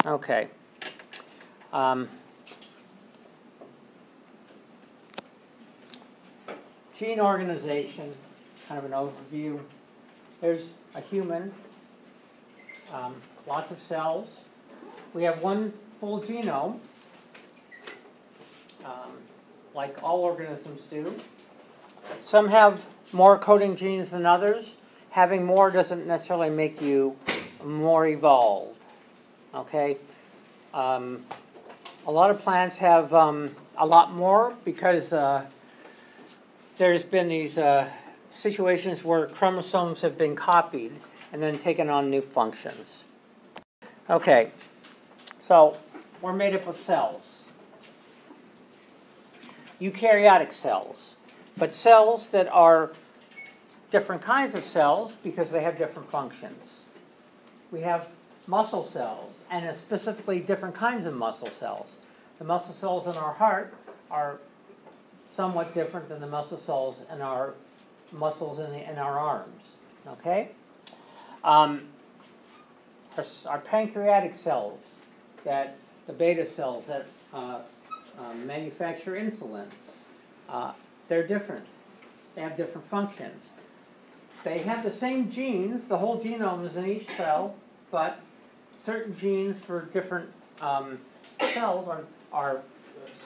Okay. Gene organization, kind of an overview. There's a human, lots of cells. We have one full genome, like all organisms do. Some have more coding genes than others. Having more doesn't necessarily make you more evolved. Okay? A lot of plants have a lot more because there's been these situations where chromosomes have been copied and then taken on new functions. Okay, so we're made up of cells. Eukaryotic cells, but cells that are different kinds of cells because they have different functions. We have muscle cells, and specifically different kinds of muscle cells. The muscle cells in our heart are somewhat different than the muscle cells in our muscles in our arms. Okay? Our pancreatic cells, that the beta cells that manufacture insulin, they're different. They have different functions. They have the same genes, the whole genome is in each cell, but certain genes for different cells are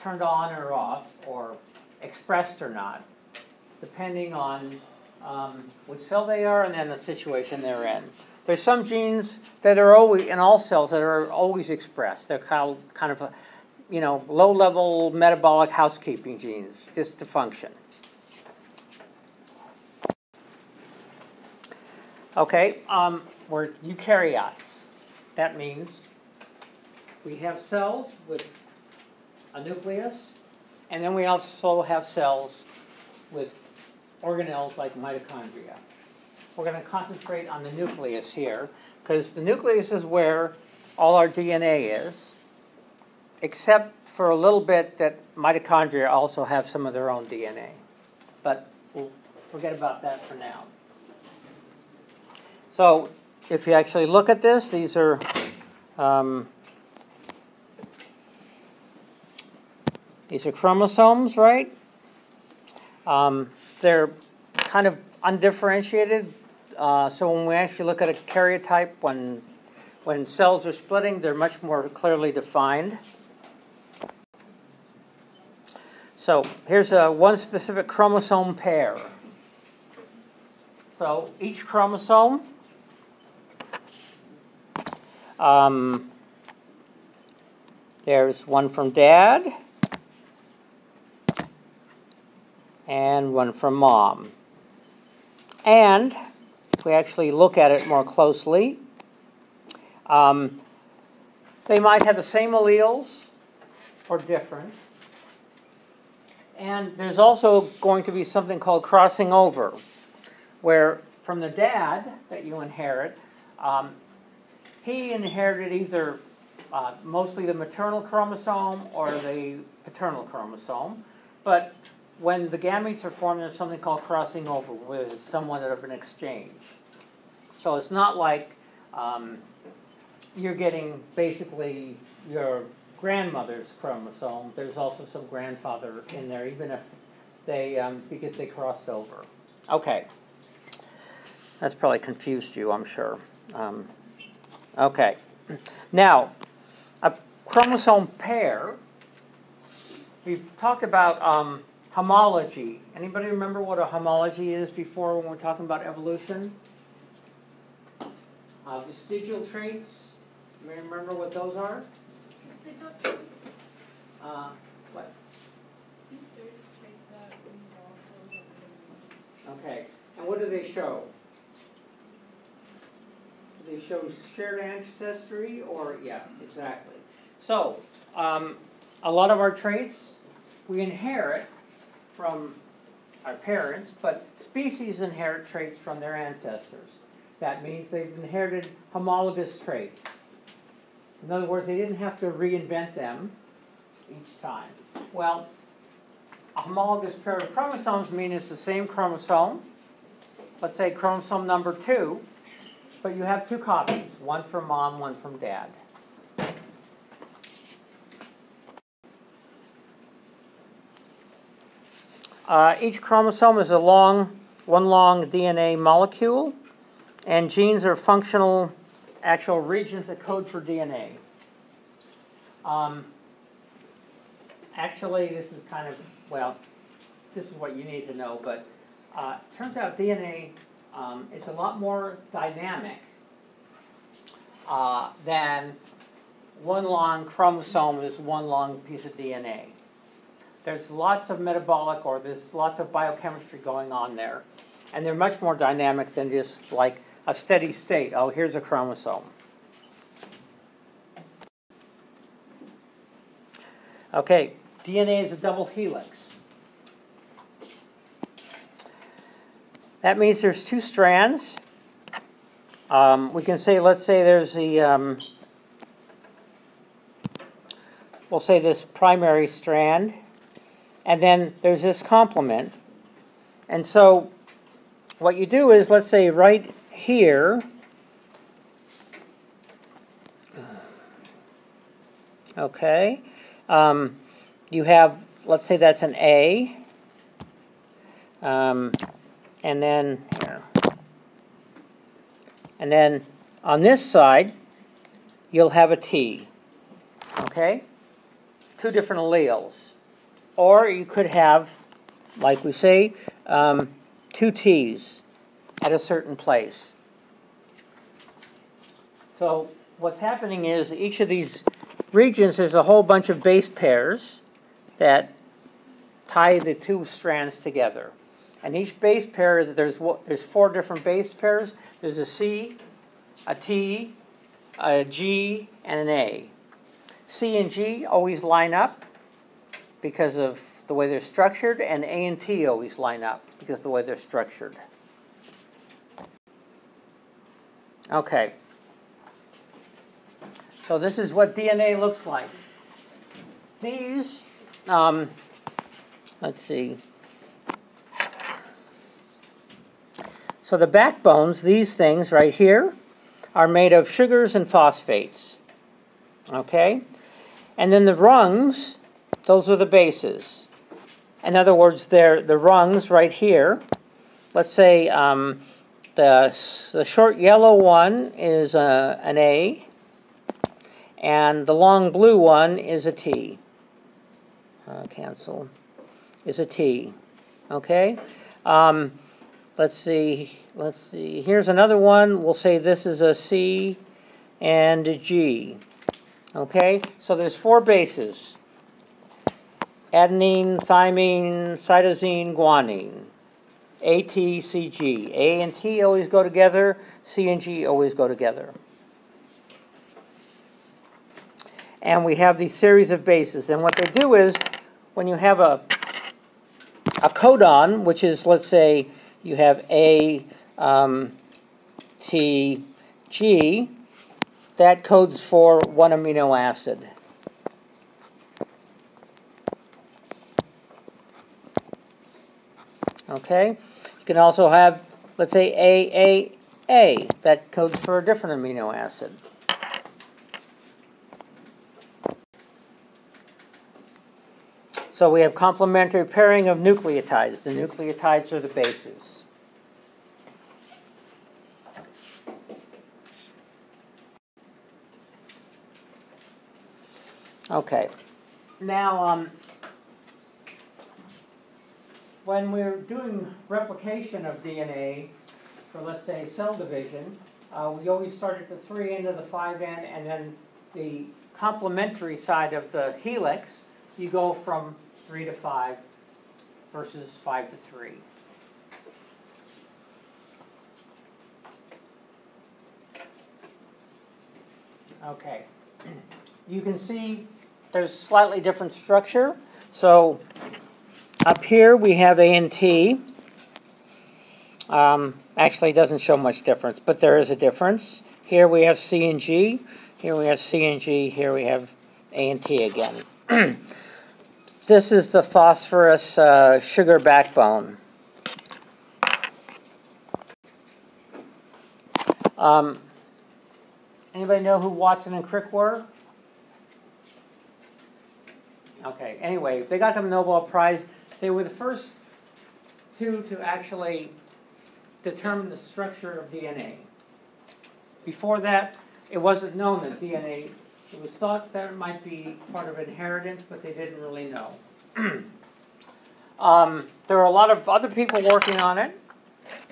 turned on or off, or expressed or not, depending on which cell they are and then the situation they're in. There's some genes that are always, in all cells, that are always expressed. They're kind of low-level metabolic housekeeping genes, just to function. Okay, we're eukaryotes. That means we have cells with a nucleus, and then we also have cells with organelles like mitochondria. We're going to concentrate on the nucleus here, because the nucleus is where all our DNA is, except for a little bit that mitochondria also have some of their own DNA. But we'll forget about that for now. So if you actually look at this, these are chromosomes, right? They're kind of undifferentiated. So when we actually look at a karyotype, when cells are splitting, they're much more clearly defined. So here's one specific chromosome pair. So each chromosome there's one from Dad and one from Mom. And if we actually look at it more closely, they might have the same alleles or different. And there's also going to be something called crossing over, where from the dad that you inherit, he inherited either mostly the maternal chromosome or the paternal chromosome. But when the gametes are formed, there's something called crossing over with someone that have been exchanged. So it's not like you're getting basically your grandmother's chromosome. There's also some grandfather in there, even if they, because they crossed over. Okay. That's probably confused you, I'm sure. Okay. Now, a chromosome pair, we've talked about homology. Anybody remember what a homology is before when we're talking about evolution? Vestigial traits, you may remember what those are? Vestigial traits? What? They're just traits that we evolve. Okay, and what do they show? Do they show shared ancestry or, yeah, exactly. So, a lot of our traits we inherit from our parents, but species inherit traits from their ancestors. That means they've inherited homologous traits. In other words, they didn't have to reinvent them each time. Well, a homologous pair of chromosomes mean it's the same chromosome. Let's say chromosome number 2, but you have two copies, one from Mom, one from Dad. Each chromosome is one long DNA molecule, and genes are functional actual regions that code for DNA. Actually, this is kind of, well, this is what you need to know, but turns out DNA is a lot more dynamic than one long chromosome is one long piece of DNA. There's lots of metabolic, or there's lots of biochemistry going on there, and they're much more dynamic than just like a steady state. Oh, here's a chromosome. Okay, DNA is a double helix. That means there's two strands. We can say, let's say there's the, we'll say this primary strand, and then there's this complement. And so what you do is, let's say right here, okay, you have, let's say that's an A, and then here. And then on this side, you'll have a T, okay? Two different alleles. Or you could have, like we say, two T's at a certain place. So what's happening is each of these regions, there's a whole bunch of base pairs that tie the two strands together. And each base pair is, there's four different base pairs. There's a C, a T, a G, and an A. C and G always line up because of the way they're structured, and A and T always line up because of the way they're structured. Okay. So this is what DNA looks like. These, let's see. So the backbones, these things right here, are made of sugars and phosphates. Okay? And then the rungs, those are the bases. In other words, they're the rungs right here. Let's say the short yellow one is an A, and the long blue one is a T. Cancel. Is a T. Okay? Let's see. Here's another one. We'll say this is a C and a G. Okay? So there's four bases. Adenine, thymine, cytosine, guanine. A, T, C, G. A and T always go together. C and G always go together. And we have these series of bases. And what they do is, when you have a codon, which is, let's say, you have A, T, G, that codes for one amino acid. Okay? You can also have, let's say, A, that codes for a different amino acid. So we have complementary pairing of nucleotides. The nucleotides are the bases. Okay. Now, when we're doing replication of DNA for, let's say, cell division, we always start at the 3 end of the 5 end, and then the complementary side of the helix, you go from 3 to 5 versus 5 to 3. Okay. You can see there's slightly different structure. So up here we have A and T. Actually, it doesn't show much difference, but there is a difference. Here we have C and G. Here we have C and G. Here we have A and T again. This is the phosphorus sugar backbone. Anybody know who Watson and Crick were? Okay, anyway, they got the Nobel Prize. They were the first two to actually determine the structure of DNA. Before that, it wasn't known that DNA, it was thought that it might be part of inheritance, but they didn't really know. There were a lot of other people working on it.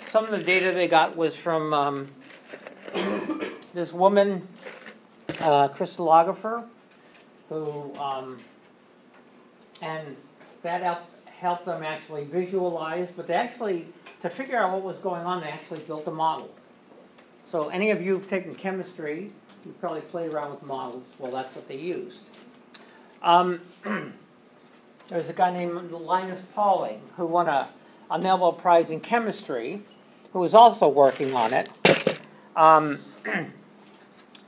Some of the data they got was from this woman, crystallographer, who, and that helped them actually visualize, but they actually, to figure out what was going on, they actually built a model. So any of you who've taken chemistry, you probably played around with models. Well, that's what they used. There's a guy named Linus Pauling who won a Nobel Prize in chemistry, who was also working on it.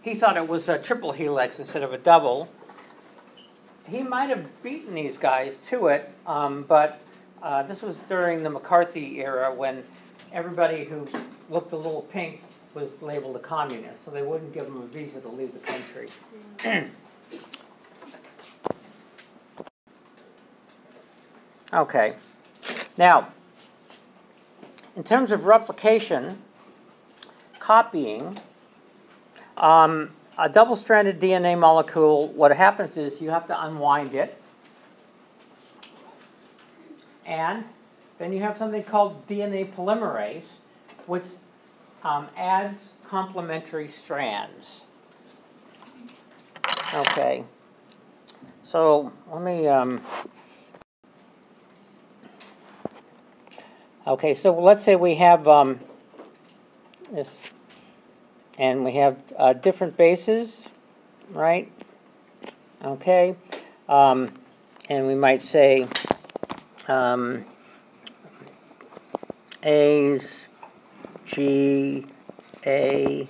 He thought it was a triple helix instead of a double. He might have beaten these guys to it, but this was during the McCarthy era when everybody who looked a little pink was labeled a communist, so they wouldn't give them a visa to leave the country. Okay. Now, in terms of replication, copying, a double-stranded DNA molecule, what happens is you have to unwind it, and then you have something called DNA polymerase, which adds complementary strands. Okay, so let me, okay, so let's say we have this, and we have different bases, right? Okay, and we might say A's, G, A,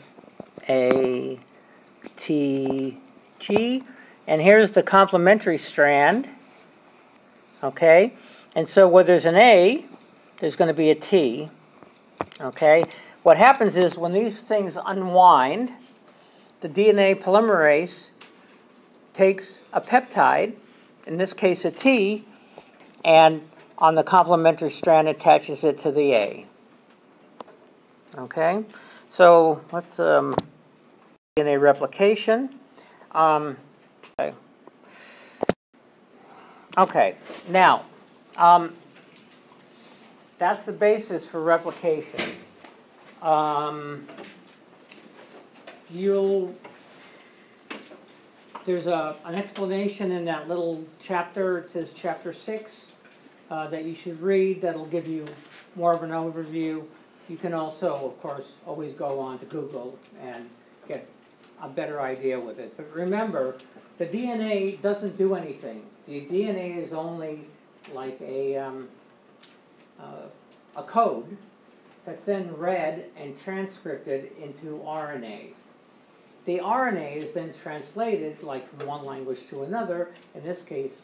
T, G, and here's the complementary strand, okay? And so where there's an A, there's going to be a T, okay? What happens is when these things unwind, the DNA polymerase takes a peptide, in this case a T, and on the complementary strand attaches it to the A. Okay, so let's DNA replication. Okay, now that's the basis for replication. There's an explanation in that little chapter. It says chapter 6 that you should read. That'll give you more of an overview. You can also, of course, always go on to Google and get a better idea with it. But remember, the DNA doesn't do anything. The DNA is only like a code that's then read and transcripted into RNA. The RNA is then translated, like from one language to another. In this case,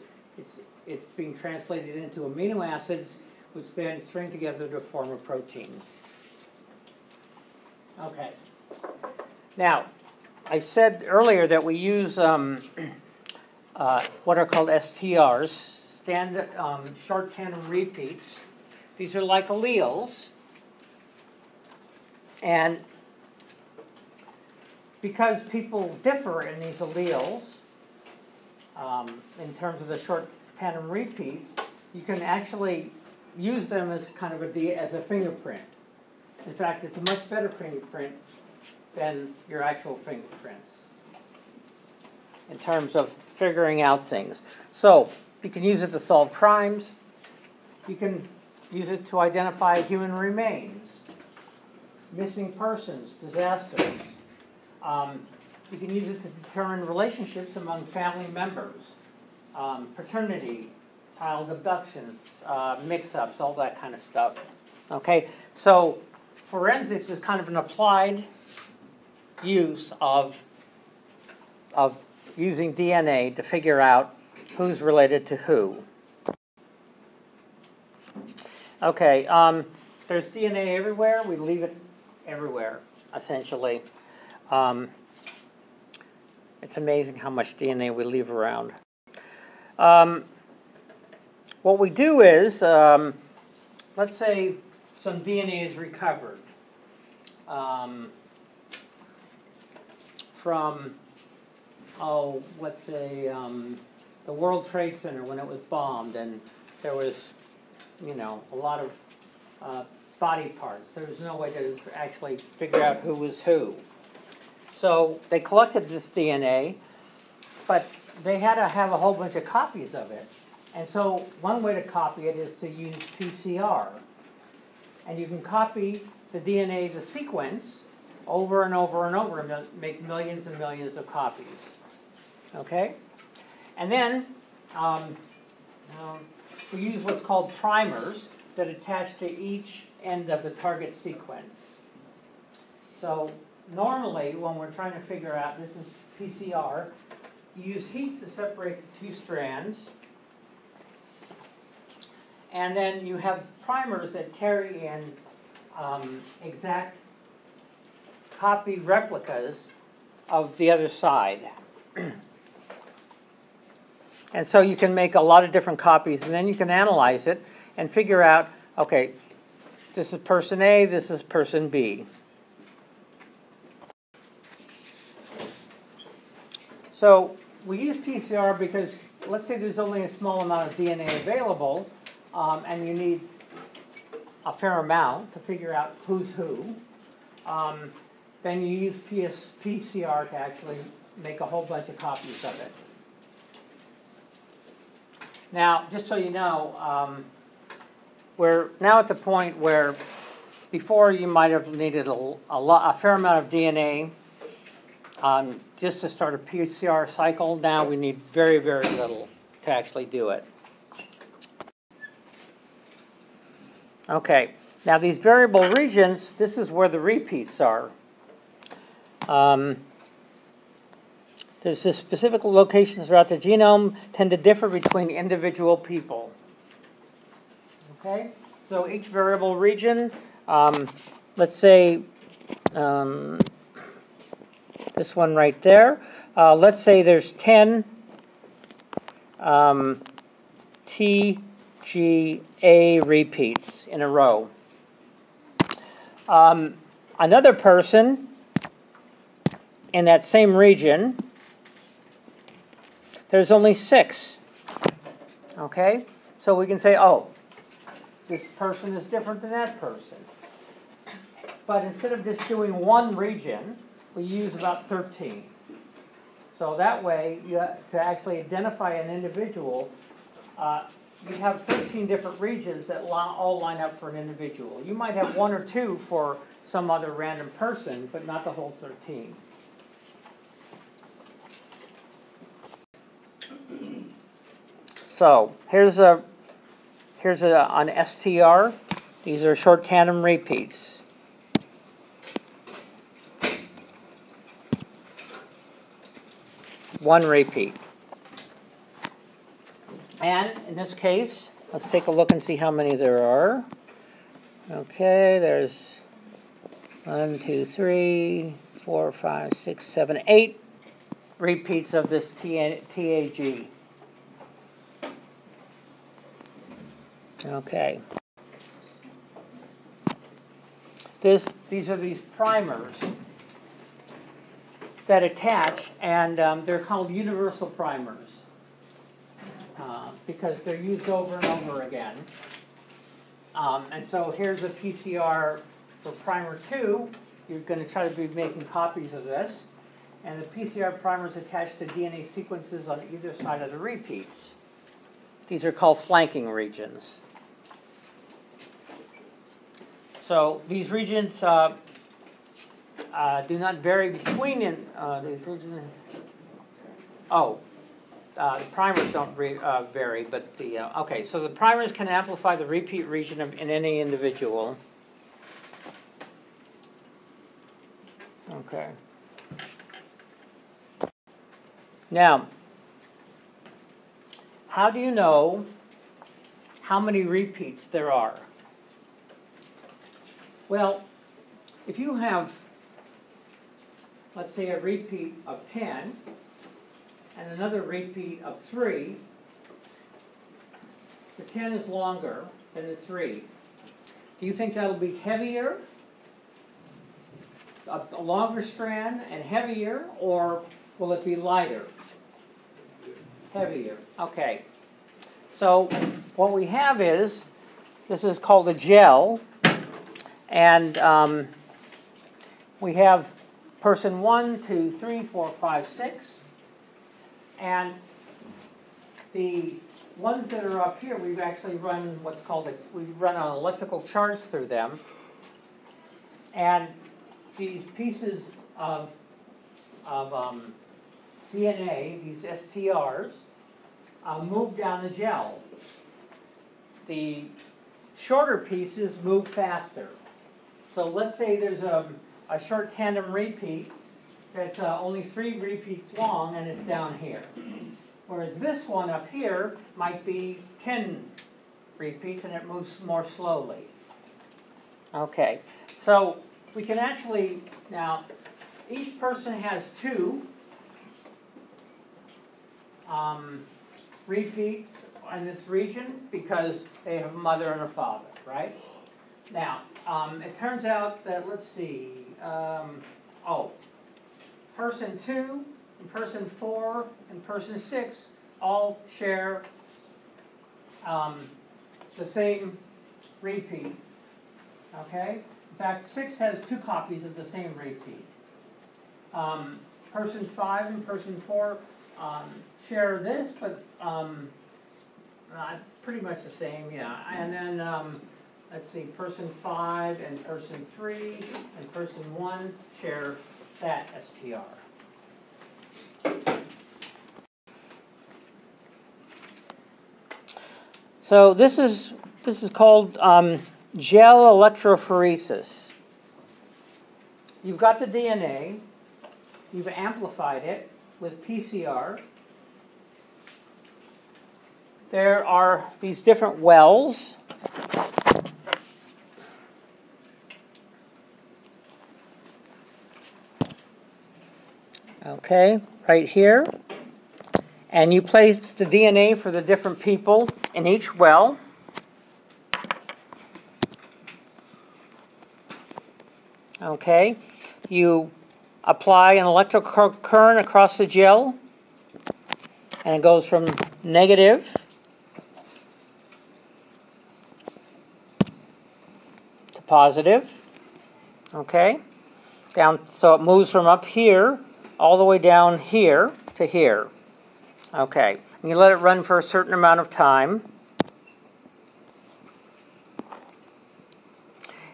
it's being translated into amino acids, which then string together to form a protein. Okay. Now, I said earlier that we use what are called STRs, standard short tandem repeats. These are like alleles. And because people differ in these alleles, in terms of the short tandem repeats, you can actually use them as kind of as a fingerprint. In fact, it's a much better fingerprint than your actual fingerprints in terms of figuring out things. So you can use it to solve crimes. You can use it to identify human remains, missing persons, disasters. You can use it to determine relationships among family members, paternity, child abductions, mix-ups, all that kind of stuff. Okay, so forensics is kind of an applied use of using DNA to figure out who's related to who. Okay, there's DNA everywhere. We leave it everywhere, essentially. It's amazing how much DNA we leave around. What we do is let's say some DNA is recovered from, let's say the World Trade Center when it was bombed, and there was, a lot of body parts. There was no way to actually figure out who was who. So they collected this DNA, but they had to have a whole bunch of copies of it. And so one way to copy it is to use PCR. And you can copy the DNA, the sequence, over and over and over, and make millions and millions of copies. Okay? And then we use what's called primers that attach to each end of the target sequence. So normally, when we're trying to figure out, this is PCR, you use heat to separate the two strands. And then you have primers that carry in exact copy replicas of the other side. And so you can make a lot of different copies, and then you can analyze it and figure out, okay, this is person A, this is person B. So we use PCR because, let's say there's only a small amount of DNA available, and you need a fair amount to figure out who's who. Then you use PCR to actually make a whole bunch of copies of it. Now, just so you know, we're now at the point where before you might have needed a fair amount of DNA just to start a PCR cycle. Now we need very, very little to actually do it. Okay, now these variable regions, this is where the repeats are. There's the specific locations throughout the genome tend to differ between individual people. Okay, so each variable region, let's say this one right there, let's say there's 10 TGA repeats in a row. Another person in that same region, there's only 6. Okay? So we can say, oh, this person is different than that person. But instead of just doing one region, we use about 13. So that way, to actually identify an individual, you have 13 different regions that all line up for an individual. You might have 1 or 2 for some other random person, but not the whole 13. So here's an STR. These are short tandem repeats. One repeat. And in this case, let's take a look and see how many there are. Okay, there's 1, 2, 3, 4, 5, 6, 7, 8 repeats of this TAG. Okay. These are these primers that attach, and they're called universal primers because they're used over and over again. And so here's a PCR for primer 2. You're going to try to be making copies of this. And the PCR primers attached to DNA sequences on either side of the repeats. These are called flanking regions. So these regions do not vary between these regions. The primers don't vary, but okay. So the primers can amplify the repeat region in any individual. Okay. Now, how do you know how many repeats there are? Well, if you have, let's say, a repeat of 10 and another repeat of 3, the 10 is longer than the 3. Do you think that'll be heavier, a longer strand and heavier, or will it be lighter? Heavier. Okay. So what we have is, this is called a gel, and we have person 1, 2, 3, 4, 5, 6, and the ones that are up here, we've actually run what's called, we run an electrical charge through them, and these pieces of DNA, these STRs, move down the gel. The shorter pieces move faster. So let's say there's a short tandem repeat that's only 3 repeats long, and it's down here. Whereas this one up here might be 10 repeats, and it moves more slowly. Okay, so we can actually, now, each person has 2 repeats in this region because they have a mother and a father, right? Now, it turns out that, let's see, person 2 and person 4 and person 6 all share the same repeat, okay? In fact, 6 has 2 copies of the same repeat. Person 5 and person 4 share this, but pretty much the same, yeah. And then, let's see, person 5 and person 3 and person 1 share that STR. So this is called gel electrophoresis. You've got the DNA, you've amplified it with PCR. There are these different wells. Okay, right here. And you place the DNA for the different people in each well. Okay, you apply an electrical current across the gel, and it goes from negative to positive. Okay, down, so it moves from up here all the way down here to here. Okay, and you let it run for a certain amount of time.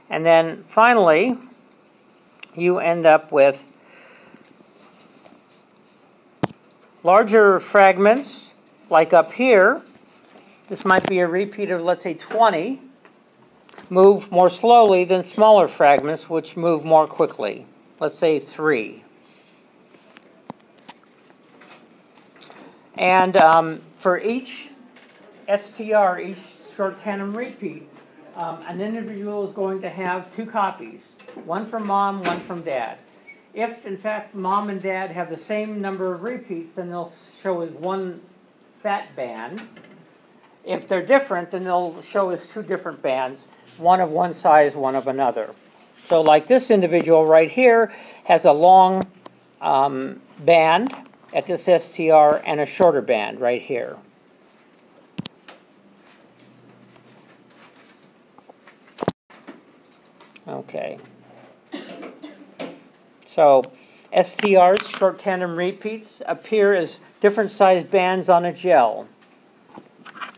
And then finally, you end up with larger fragments, like up here. This might be a repeat of, let's say, 20, move more slowly than smaller fragments, which move more quickly. Let's say 3. And for each STR, each short tandem repeat, an individual is going to have 2 copies, one from mom, one from dad. If, in fact, mom and dad have the same number of repeats, then they'll show as one fat band. If they're different, then they'll show as 2 different bands, one of one size, one of another. So like this individual right here has a long band at this STR and a shorter band right here. Okay. So STRs, short tandem repeats, appear as different sized bands on a gel.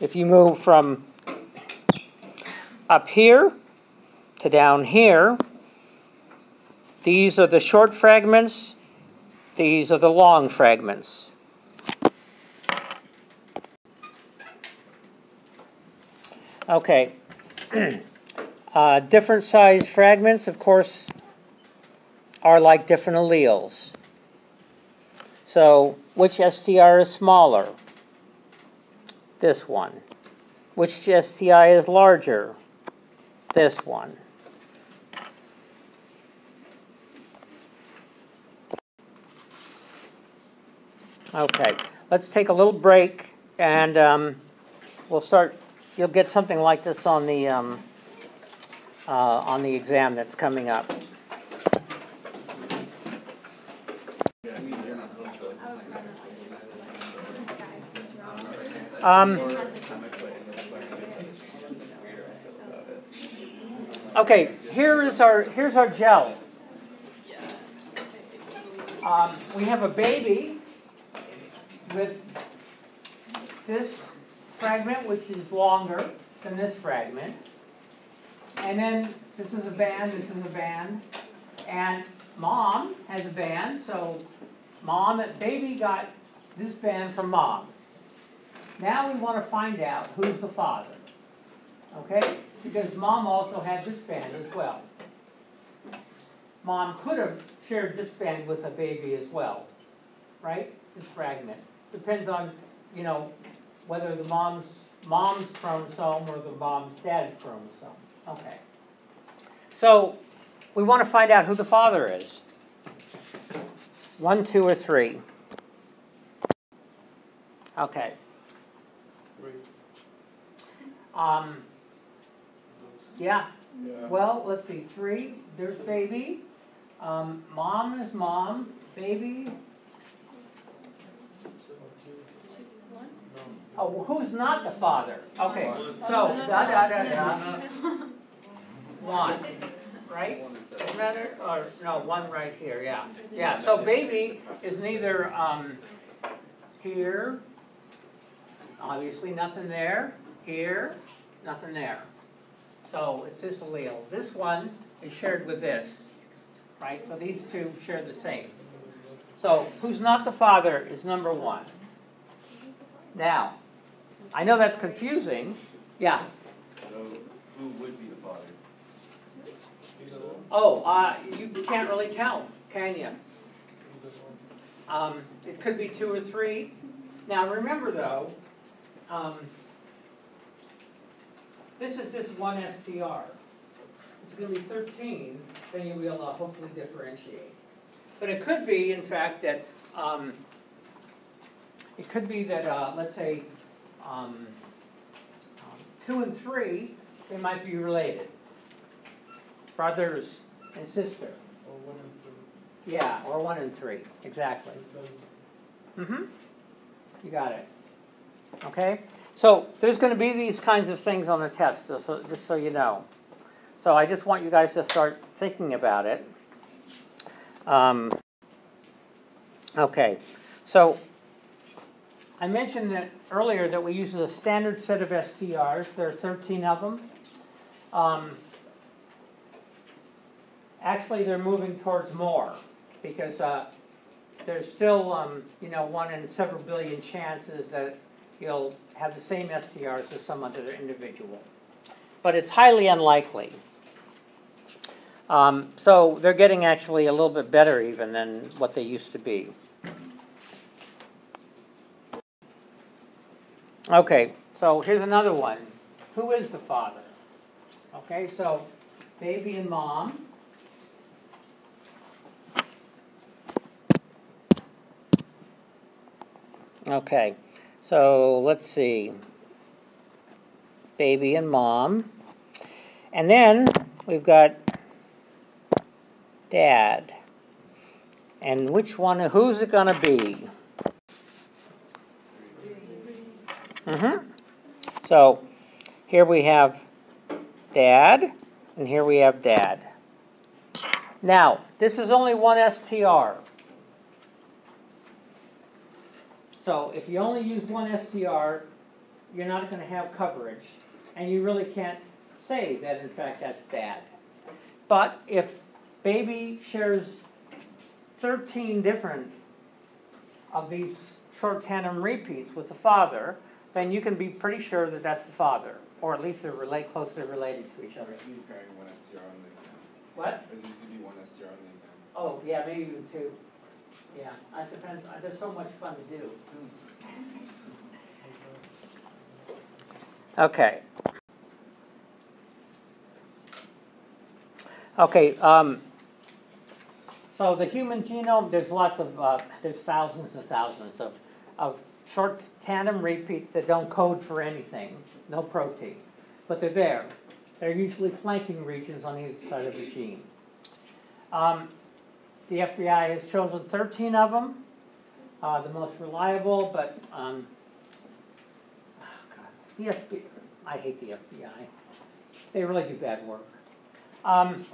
If you move from up here to down here, these are the short fragments, these are the long fragments. Okay. Different size fragments, of course, are like different alleles. So, which STR is smaller? This one. Which STI is larger? This one. Okay, let's take a little break, and we'll start. You'll get something like this on the on the exam that's coming up. Okay, here's our gel. We have a baby with this fragment, which is longer than this fragment. And then this is a band, this is a band. And mom has a band, so baby got this band from mom. Now we want to find out who's the father. Okay? Because mom also had this band as well. Mom could have shared this band with a baby as well. Right? This fragment. Depends on, whether the mom's chromosome or the mom's dad's chromosome. Okay. So we want to find out who the father is. 1, 2, or 3. Okay. Yeah. Well, let's see. 3. There's baby. Mom is mom. Baby. Oh, well, who's not the father? Okay. So 1. Right? Isn't that it? Or no, 1 right here. Yeah. Yeah. So baby is neither here. Obviously, nothing there. Here, nothing there. So it's this allele. This one is shared with this, right? So these two share the same. So who's not the father is number 1. Now, I know that's confusing. Yeah. So who would be the father? Oh, you can't really tell, can you? It could be 2 or 3. Now remember though, this is just 1 STR. It's going to be 13, then you will hopefully differentiate. But it could be, in fact, that let's say 2 and 3, they might be related. Brothers and sister. Or 1 and 3. Yeah, or 1 and 3, exactly. Mm-hmm. You got it. Okay? So there's going to be these kinds of things on the test, just so you know. So I just want you guys to start thinking about it. Okay, so I mentioned that earlier that we use a standard set of STRs. There are 13 of them. Actually, they're moving towards more because there's still, 1 in several billion chances that you'll have the same STRs as some other individual. But it's highly unlikely. So they're getting actually a little bit better even than what they used to be. Okay, so here's another one. Who is the father? Okay, so baby and mom. Okay, so let's see. Baby and mom. And then we've got dad. And which one, who's it going to be? So here we have dad, and here we have dad. Now, this is only 1 STR. So if you only use 1 STR, you're not going to have coverage, and you really can't say that, in fact, that's dad. But if baby shares 13 different of these short tandem repeats with the father, then you can be pretty sure that that's the father, or at least they're closely related to each other. Are you carrying 1 STR on the exam? What? Is it going to be 1 STR on the exam? Oh, yeah, maybe even 2. Yeah, it depends. There's so much fun to do. Okay. Okay, so the human genome, there's lots of, there's thousands and thousands of short tandem repeats that don't code for anything, no protein, but they're there. They're usually flanking regions on either side of the gene. The FBI has chosen 13 of them, the most reliable, but the FBI, I hate the FBI. They really do bad work.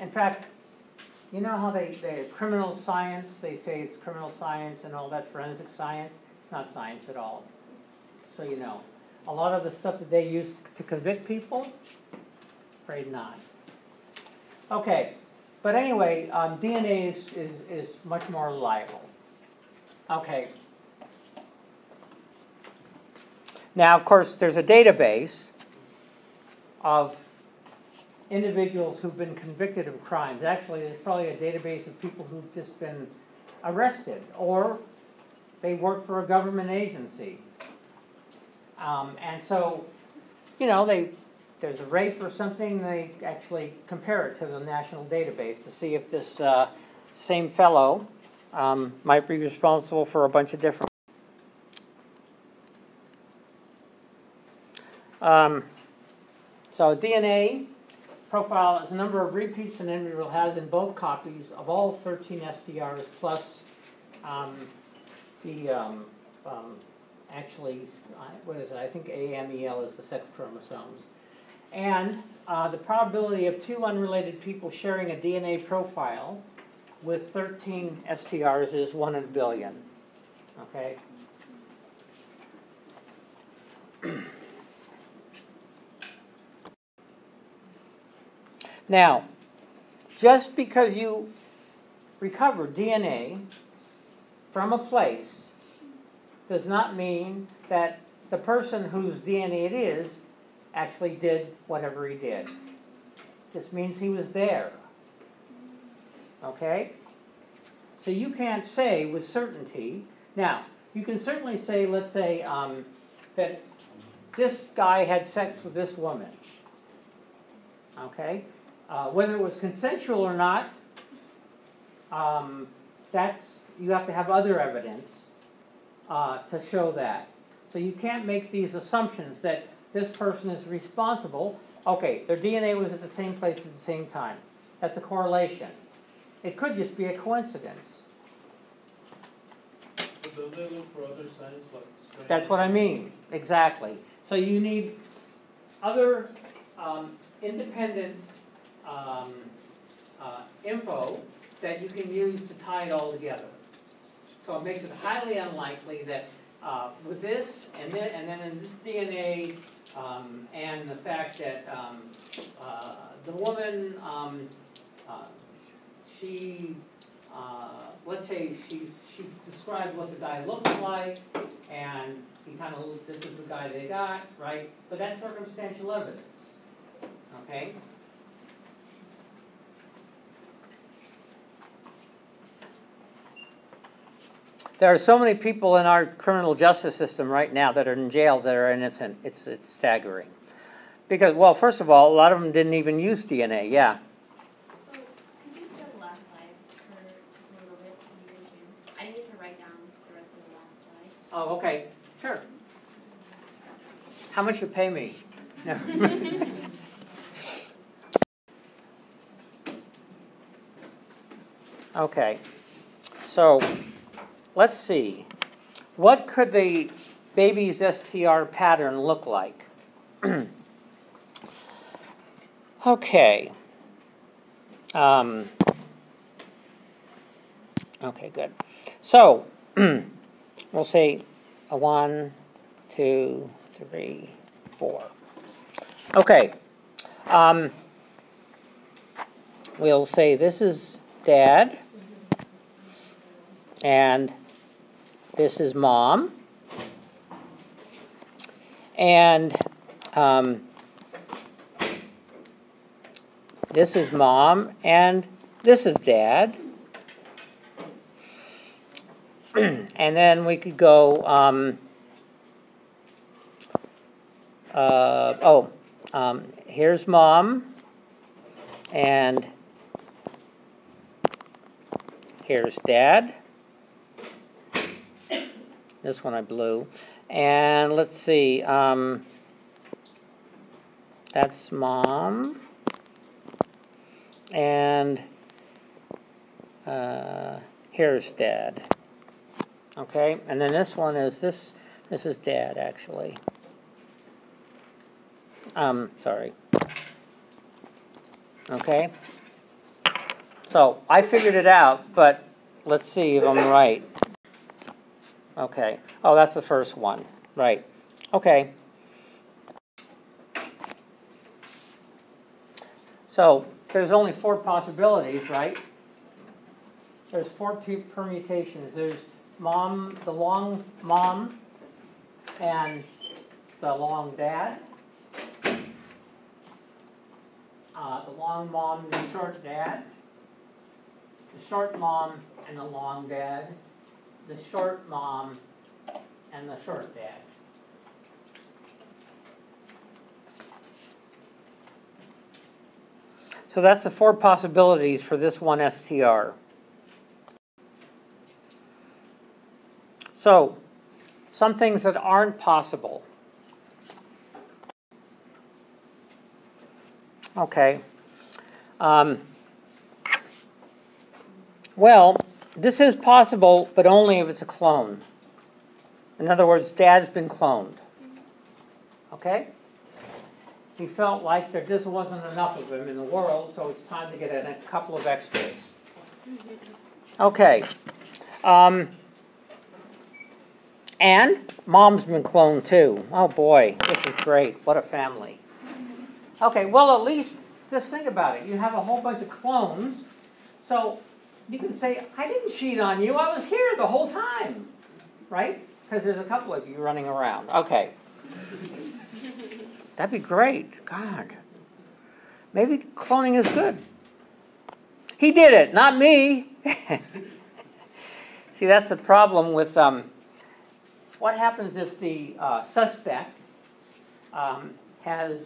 In fact, you know how they criminal science, they say it's criminal science and all that forensic science? It's not science at all, so you know. A lot of the stuff that they use to convict people, afraid not. Okay, but anyway, DNA is much more reliable. Okay. Now, of course, there's a database of individuals who've been convicted of crimes. Actually, there's probably a database of people who've just been arrested, or they work for a government agency. And so, you know, there's a rape or something, they actually compare it to the national database to see if this same fellow might be responsible for a bunch of different. So DNA profile is a number of repeats an individual has in both copies of all 13 STRs plus actually, what is it? I think AMEL is the sex chromosomes. And the probability of two unrelated people sharing a DNA profile with 13 STRs is 1 in a billion. Okay? Now, just because you recover DNA from a place does not mean that the person whose DNA it is actually did whatever he did. Just means he was there. Okay? So you can't say with certainty. Now, you can certainly say, let's say, that this guy had sex with this woman. Okay? Whether it was consensual or not, you have to have other evidence to show that. So you can't make these assumptions that this person is responsible. Okay, their DNA was at the same place at the same time. That's a correlation. It could just be a coincidence. But don't they look for other signs like strange? That's what I mean, exactly. So you need other independent info that you can use to tie it all together. So it makes it highly unlikely that with this and then in this DNA and the fact that the woman, let's say she described what the guy looks like, and he kind of, this is the guy they got, right? But that's circumstantial evidence, okay? There are so many people in our criminal justice system right now that are in jail that are innocent. It's staggering. Because, well, first of all, a lot of them didn't even use DNA, yeah. Could you just go to the last slide for just a little bit? When you get a chance? I didn't get to write down the rest of the last slide. Oh, okay, sure. How much you pay me? No. Okay, so let's see. What could the baby's STR pattern look like? Okay. Okay, good. So, we'll say a 1, 2, 3, 4. Okay. We'll say this is Dad, and this is Mom, and this is Mom, and this is Dad. And then we could go, here's Mom, and here's Dad. This one I blew. And let's see, that's Mom. and here's dad. Okay, and then this one is this is dad, actually. Sorry. Okay. So I figured it out, but let's see if I'm right. Okay. Oh, that's the first one. Right. Okay. So there's only 4 possibilities, right? There's 4 permutations. There's mom, the long mom, and the long dad. The long mom and the short dad. The short mom and the long dad. The short mom and the short dad. So that's the 4 possibilities for this one STR. So, some things that aren't possible. Okay. Well, this is possible, but only if it's a clone. In other words, dad's been cloned. Okay? He felt like there just wasn't enough of him in the world, so it's time to get a couple of extras. Okay. And mom's been cloned too. Oh boy, this is great. What a family. Okay, well, at least just think about it. You have a whole bunch of clones, so you can say, I didn't cheat on you. I was here the whole time, right? Because there's a couple of you running around. Okay. That'd be great. God. Maybe cloning is good. He did it, not me. See, that's the problem with what happens if the suspect has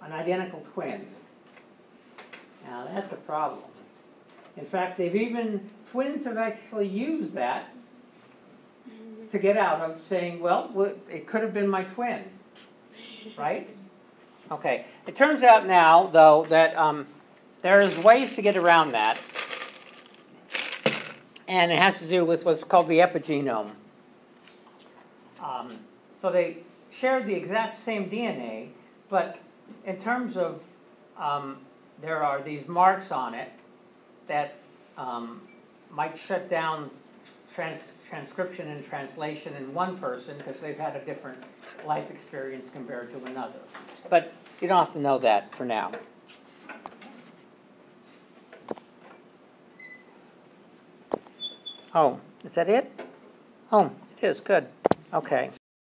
an identical twin. Now, that's a problem. In fact, twins have actually used that to get out of saying, well, it could have been my twin. Right? Okay. It turns out now, though, that there's ways to get around that. And it has to do with what's called the epigenome. So they shared the exact same DNA, but in terms of there are these marks on it that might shut down transcription and translation in one person because they've had a different life experience compared to another. But you don't have to know that for now. Oh, is that it? Oh, it is. Good. Okay.